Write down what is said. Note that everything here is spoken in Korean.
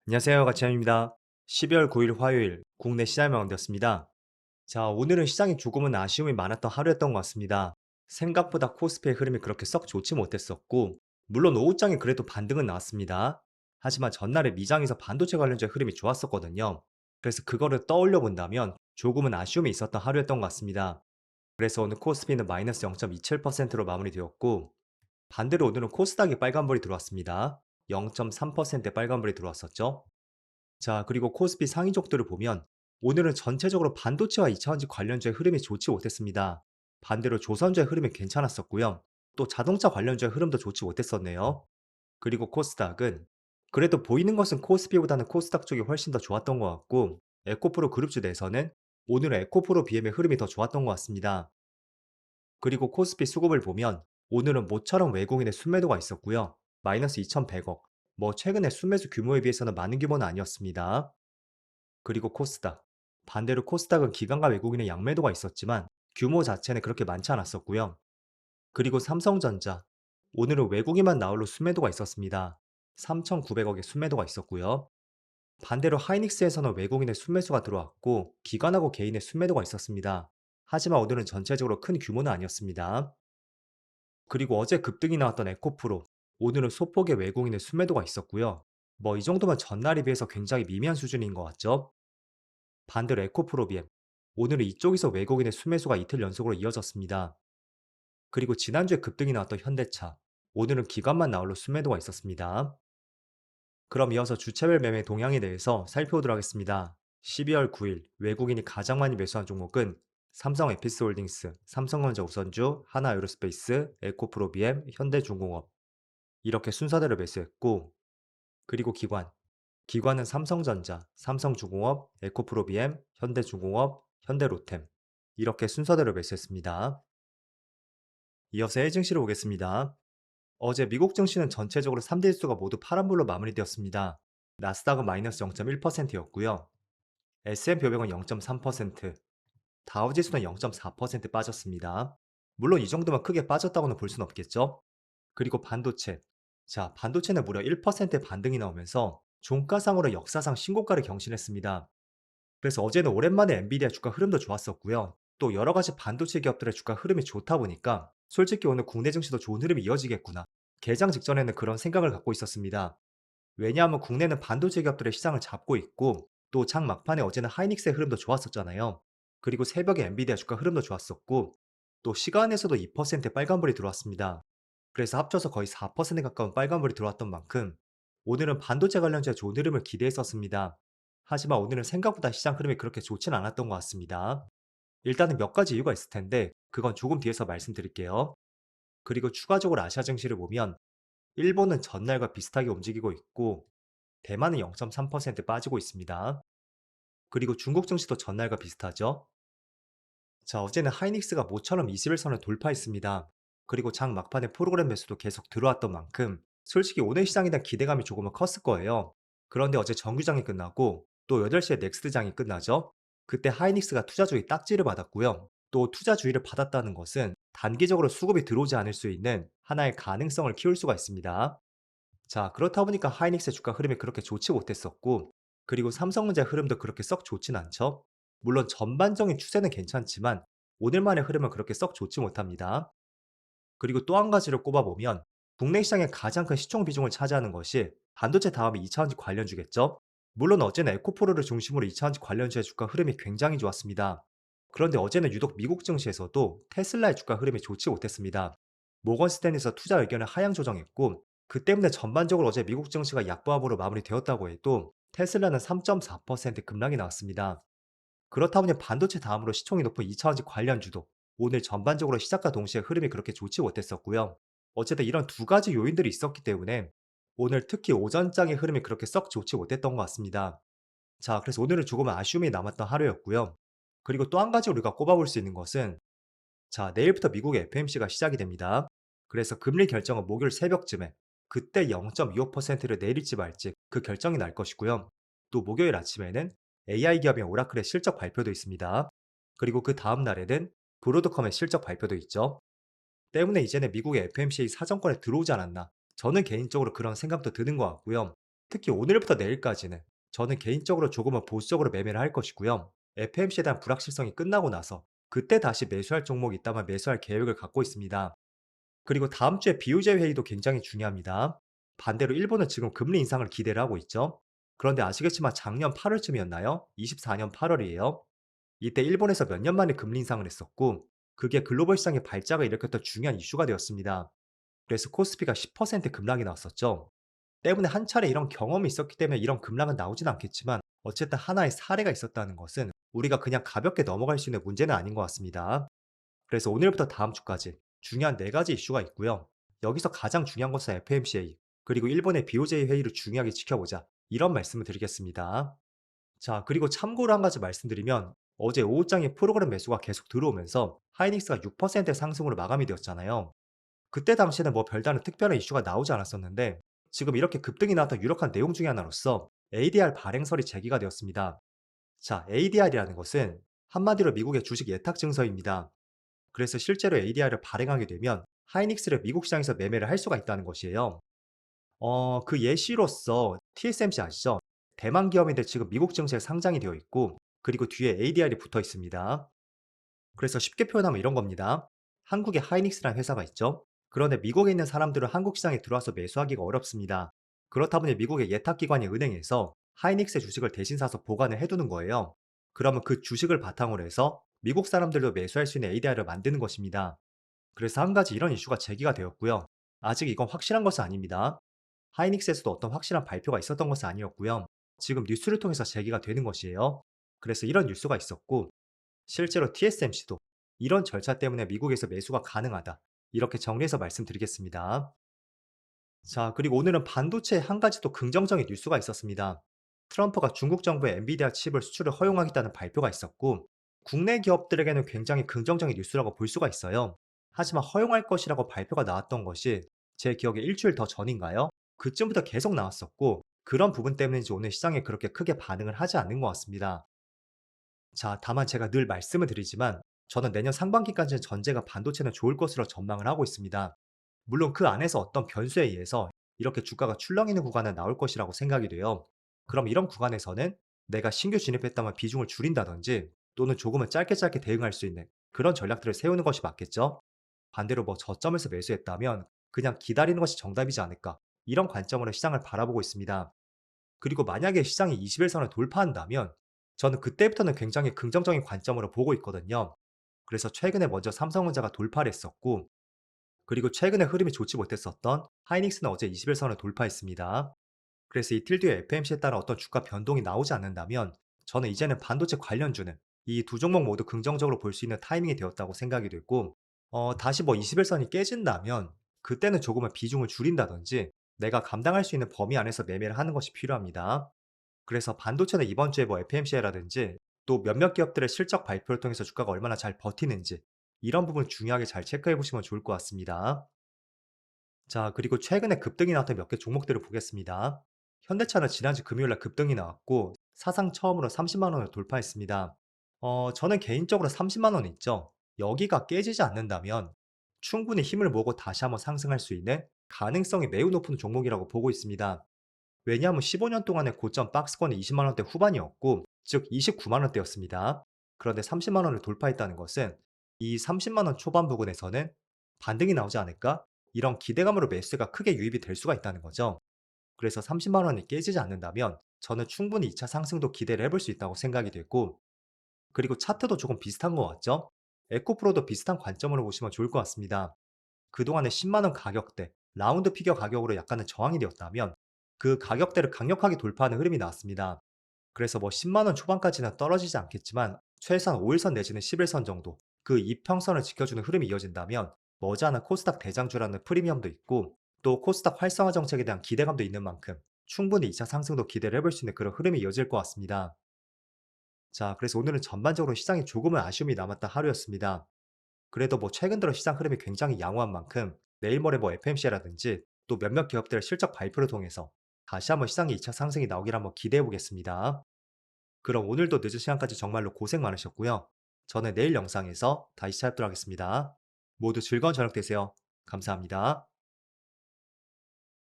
안녕하세요. 가치현입니다. 12월 9일 화요일 국내 시장이 마감되었습니다. 자, 오늘은 시장이 조금은 아쉬움이 많았던 하루였던 것 같습니다. 생각보다 코스피의 흐름이 그렇게 썩 좋지 못했었고, 물론 오후장에 그래도 반등은 나왔습니다. 하지만 전날에 미장에서 반도체 관련주의 흐름이 좋았었거든요. 그래서 그거를 떠올려 본다면 조금은 아쉬움이 있었던 하루였던 것 같습니다. 그래서 오늘 코스피는 마이너스 0.27%로 마무리되었고, 반대로 오늘은 코스닥이 빨간불이 들어왔습니다. 0.3%의 빨간불이 들어왔었죠. 자, 그리고 코스피 상위족들을 보면 오늘은 전체적으로 반도체와 2차전지 관련주의 흐름이 좋지 못했습니다. 반대로 조선주의 흐름이 괜찮았었고요. 또 자동차 관련주의 흐름도 좋지 못했었네요. 그리고 코스닥은 그래도 보이는 것은 코스피보다는 코스닥 쪽이 훨씬 더 좋았던 것 같고, 에코프로 그룹주 내에서는 오늘은 에코프로 BM의 흐름이 더 좋았던 것 같습니다. 그리고 코스피 수급을 보면 오늘은 모처럼 외국인의 순매도가 있었고요. 마이너스 2,100억. 최근에 순매수 규모에 비해서는 많은 규모는 아니었습니다. 그리고 코스닥. 반대로 코스닥은 기관과 외국인의 양매도가 있었지만 규모 자체는 그렇게 많지 않았었고요. 그리고 삼성전자. 오늘은 외국인만 나홀로 순매도가 있었습니다. 3,900억의 순매도가 있었고요. 반대로 하이닉스에서는 외국인의 순매수가 들어왔고 기관하고 개인의 순매도가 있었습니다. 하지만 오늘은 전체적으로 큰 규모는 아니었습니다. 그리고 어제 급등이 나왔던 에코프로. 오늘은 소폭의 외국인의 순매도가 있었고요. 이 정도면 전날에 비해서 굉장히 미미한 수준인 것 같죠? 반대로 에코프로비엠. 오늘은 이쪽에서 외국인의 순매수가 이틀 연속으로 이어졌습니다. 그리고 지난주에 급등이 나왔던 현대차. 오늘은 기관만 나홀로 순매도가 있었습니다. 그럼 이어서 주체별 매매 동향에 대해서 살펴보도록 하겠습니다. 12월 9일 외국인이 가장 많이 매수한 종목은 삼성 에피스홀딩스, 삼성전자 우선주, 하나에어로스페이스, 에코프로비엠, 현대중공업 이렇게 순서대로 매수했고, 그리고 기관은 삼성전자, 삼성중공업, 에코프로비엠, 현대중공업, 현대로템 이렇게 순서대로 매수했습니다. 이어서 해외 증시로 보겠습니다. 어제 미국 증시는 전체적으로 3대 지수가 모두 파란불로 마무리되었습니다. 나스닥은 마이너스 0.1%였고요. S&P 500은 0.3%, 다우지수는 0.4% 빠졌습니다. 물론 이 정도면 크게 빠졌다고는 볼 수는 없겠죠? 그리고 반도체. 자, 반도체는 무려 1%의 반등이 나오면서 종가상으로 역사상 신고가를 경신했습니다. 그래서 어제는 오랜만에 엔비디아 주가 흐름도 좋았었고요. 또 여러 가지 반도체 기업들의 주가 흐름이 좋다 보니까 솔직히 오늘 국내 증시도 좋은 흐름이 이어지겠구나. 개장 직전에는 그런 생각을 갖고 있었습니다. 왜냐하면 국내는 반도체 기업들의 시장을 잡고 있고 또 장 막판에 어제는 하이닉스의 흐름도 좋았었잖아요. 그리고 새벽에 엔비디아 주가 흐름도 좋았었고 또 시간에서도 2%의 빨간불이 들어왔습니다. 그래서 합쳐서 거의 4% 가까운 빨간불이 들어왔던 만큼 오늘은 반도체 관련주의 좋은 흐름을 기대했었습니다. 하지만 오늘은 생각보다 시장 흐름이 그렇게 좋진 않았던 것 같습니다. 일단은 몇 가지 이유가 있을 텐데 그건 조금 뒤에서 말씀드릴게요. 그리고 추가적으로 아시아 증시를 보면 일본은 전날과 비슷하게 움직이고 있고 대만은 0.3% 빠지고 있습니다. 그리고 중국 증시도 전날과 비슷하죠. 자, 어제는 하이닉스가 모처럼 21선을 돌파했습니다. 그리고 장 막판에 프로그램 매수도 계속 들어왔던 만큼 솔직히 오늘 시장에 대한 기대감이 조금은 컸을 거예요. 그런데 어제 정규장이 끝나고 또 8시에 넥스트장이 끝나죠. 그때 하이닉스가 투자주의 딱지를 받았고요. 또 투자주의를 받았다는 것은 단기적으로 수급이 들어오지 않을 수 있는 하나의 가능성을 키울 수가 있습니다. 자, 그렇다 보니까 하이닉스의 주가 흐름이 그렇게 좋지 못했었고, 그리고 삼성전자 흐름도 그렇게 썩 좋진 않죠. 물론 전반적인 추세는 괜찮지만 오늘만의 흐름은 그렇게 썩 좋지 못합니다. 그리고 또 한 가지를 꼽아보면 국내 시장의 가장 큰 시총 비중을 차지하는 것이 반도체 다음에 2차전지 관련주겠죠. 물론 어제는 에코프로를 중심으로 2차전지 관련주의 주가 흐름이 굉장히 좋았습니다. 그런데 어제는 유독 미국 증시에서도 테슬라의 주가 흐름이 좋지 못했습니다. 모건 스탠리에서 투자 의견을 하향 조정했고 그 때문에 전반적으로 어제 미국 증시가 약보합으로 마무리되었다고 해도 테슬라는 3.4% 급락이 나왔습니다. 그렇다 보니 반도체 다음으로 시총이 높은 2차전지 관련주도 오늘 전반적으로 시작과 동시에 흐름이 그렇게 좋지 못했었고요. 어쨌든 이런 두 가지 요인들이 있었기 때문에 오늘 특히 오전장의 흐름이 그렇게 썩 좋지 못했던 것 같습니다. 자, 그래서 오늘은 조금 아쉬움이 남았던 하루였고요. 그리고 또 한 가지 우리가 꼽아볼 수 있는 것은 자, 내일부터 미국의 FMC가 시작이 됩니다. 그래서 금리 결정은 목요일 새벽쯤에 그때 0.25%를 내릴지 말지 그 결정이 날 것이고요. 또 목요일 아침에는 AI 기업인 오라클의 실적 발표도 있습니다. 그리고 그 다음 날에는 브로드컴의 실적 발표도 있죠. 때문에 이제는 미국의 FMC의 사정권에 들어오지 않았나. 저는 개인적으로 그런 생각도 드는 것 같고요. 특히 오늘부터 내일까지는 저는 개인적으로 조금은 보수적으로 매매를 할 것이고요. FMC에 대한 불확실성이 끝나고 나서 그때 다시 매수할 종목이 있다면 매수할 계획을 갖고 있습니다. 그리고 다음 주에 BOJ 회의도 굉장히 중요합니다. 반대로 일본은 지금 금리 인상을 기대를 하고 있죠. 그런데 아시겠지만 작년 8월쯤이었나요? 24년 8월이에요. 이때 일본에서 몇 년 만에 금리 인상을 했었고, 그게 글로벌 시장의 발작을 일으켰던 중요한 이슈가 되었습니다. 그래서 코스피가 10% 급락이 나왔었죠. 때문에 한 차례 이런 경험이 있었기 때문에 이런 급락은 나오진 않겠지만, 어쨌든 하나의 사례가 있었다는 것은 우리가 그냥 가볍게 넘어갈 수 있는 문제는 아닌 것 같습니다. 그래서 오늘부터 다음 주까지 중요한 4가지 이슈가 있고요. 여기서 가장 중요한 것은 FMCA, 그리고 일본의 BOJ 회의를 중요하게 지켜보자. 이런 말씀을 드리겠습니다. 자, 그리고 참고로 한 가지 말씀드리면 어제 오후장에 프로그램 매수가 계속 들어오면서 하이닉스가 6% 상승으로 마감이 되었잖아요. 그때 당시에는 뭐 별다른 특별한 이슈가 나오지 않았었는데 지금 이렇게 급등이 나왔던 유력한 내용 중에 하나로서 ADR 발행설이 제기가 되었습니다. 자, ADR이라는 것은 한마디로 미국의 주식 예탁 증서입니다. 그래서 실제로 ADR을 발행하게 되면 하이닉스를 미국 시장에서 매매를 할 수가 있다는 것이에요. 그 예시로서 TSMC 아시죠? 대만 기업인데 지금 미국 증시에 상장이 되어 있고 그리고 뒤에 ADR이 붙어 있습니다. 그래서 쉽게 표현하면 이런 겁니다. 한국에 하이닉스라는 회사가 있죠. 그런데 미국에 있는 사람들은 한국 시장에 들어와서 매수하기가 어렵습니다. 그렇다 보니 미국의 예탁기관인 은행에서 하이닉스의 주식을 대신 사서 보관을 해두는 거예요. 그러면 그 주식을 바탕으로 해서 미국 사람들도 매수할 수 있는 ADR을 만드는 것입니다. 그래서 한 가지 이런 이슈가 제기가 되었고요. 아직 이건 확실한 것은 아닙니다. 하이닉스에서도 어떤 확실한 발표가 있었던 것은 아니었고요. 지금 뉴스를 통해서 제기가 되는 것이에요. 그래서 이런 뉴스가 있었고 실제로 TSMC도 이런 절차 때문에 미국에서 매수가 가능하다. 이렇게 정리해서 말씀드리겠습니다. 자, 그리고 오늘은 반도체에 한 가지 또 긍정적인 뉴스가 있었습니다. 트럼프가 중국 정부의 엔비디아 칩을 수출을 허용하겠다는 발표가 있었고, 국내 기업들에게는 굉장히 긍정적인 뉴스라고 볼 수가 있어요. 하지만 허용할 것이라고 발표가 나왔던 것이 제 기억에 일주일 더 전인가요? 그쯤부터 계속 나왔었고, 그런 부분 때문인지 오늘 시장에 그렇게 크게 반응을 하지 않는 것 같습니다. 자, 다만 제가 늘 말씀을 드리지만 저는 내년 상반기까지는 전제가 반도체는 좋을 것으로 전망을 하고 있습니다. 물론 그 안에서 어떤 변수에 의해서 이렇게 주가가 출렁이는 구간은 나올 것이라고 생각이 돼요. 그럼 이런 구간에서는 내가 신규 진입했다면 비중을 줄인다든지 또는 조금은 짧게 짧게 대응할 수 있는 그런 전략들을 세우는 것이 맞겠죠? 반대로 뭐 저점에서 매수했다면 그냥 기다리는 것이 정답이지 않을까? 이런 관점으로 시장을 바라보고 있습니다. 그리고 만약에 시장이 21선을 돌파한다면 저는 그때부터는 굉장히 긍정적인 관점으로 보고 있거든요. 그래서 최근에 먼저 삼성전자가 돌파를 했었고 그리고 최근에 흐름이 좋지 못했었던 하이닉스는 어제 21선을 돌파했습니다. 그래서 이틀 뒤에 FMC에 따라 어떤 주가 변동이 나오지 않는다면 저는 이제는 반도체 관련주는 이 두 종목 모두 긍정적으로 볼 수 있는 타이밍이 되었다고 생각이 됐고 다시 뭐 21선이 깨진다면 그때는 조금은 비중을 줄인다든지 내가 감당할 수 있는 범위 안에서 매매를 하는 것이 필요합니다. 그래서 반도체는 이번 주에 뭐 FMC라든지 또 몇몇 기업들의 실적 발표를 통해서 주가가 얼마나 잘 버티는지 이런 부분 중요하게 잘 체크해 보시면 좋을 것 같습니다. 자, 그리고 최근에 급등이 나왔던 몇 개 종목들을 보겠습니다. 현대차는 지난주 금요일 날 급등이 나왔고 사상 처음으로 30만 원을 돌파했습니다. 저는 개인적으로 30만 원 있죠. 여기가 깨지지 않는다면 충분히 힘을 모으고 다시 한번 상승할 수 있는 가능성이 매우 높은 종목이라고 보고 있습니다. 왜냐하면 15년 동안의 고점 박스권이 20만 원대 후반이었고, 즉 29만 원대였습니다. 그런데 30만 원을 돌파했다는 것은 이 30만 원 초반 부근에서는 반등이 나오지 않을까? 이런 기대감으로 매수가 크게 유입이 될 수가 있다는 거죠. 그래서 30만 원이 깨지지 않는다면 저는 충분히 2차 상승도 기대를 해볼 수 있다고 생각이 되고, 그리고 차트도 조금 비슷한 것 같죠? 에코프로도 비슷한 관점으로 보시면 좋을 것 같습니다. 그동안의 10만 원 가격대, 라운드 피겨 가격으로 약간은 저항이 되었다면 그 가격대를 강력하게 돌파하는 흐름이 나왔습니다. 그래서 뭐 10만 원 초반까지는 떨어지지 않겠지만 최소한 5일선 내지는 10일선 정도 그 이평선을 지켜주는 흐름이 이어진다면 머지않아 코스닥 대장주라는 프리미엄도 있고 또 코스닥 활성화 정책에 대한 기대감도 있는 만큼 충분히 2차 상승도 기대를 해볼 수 있는 그런 흐름이 이어질 것 같습니다. 자, 그래서 오늘은 전반적으로 시장에 조금은 아쉬움이 남았던 하루였습니다. 그래도 뭐 최근 들어 시장 흐름이 굉장히 양호한 만큼 내일 모레 뭐 FMC라든지 또 몇몇 기업들의 실적 발표를 통해서 다시 한번 시장의 2차 상승이 나오길 한번 기대해 보겠습니다. 그럼 오늘도 늦은 시간까지 정말로 고생 많으셨고요. 저는 내일 영상에서 다시 찾아뵙도록 하겠습니다. 모두 즐거운 저녁 되세요. 감사합니다.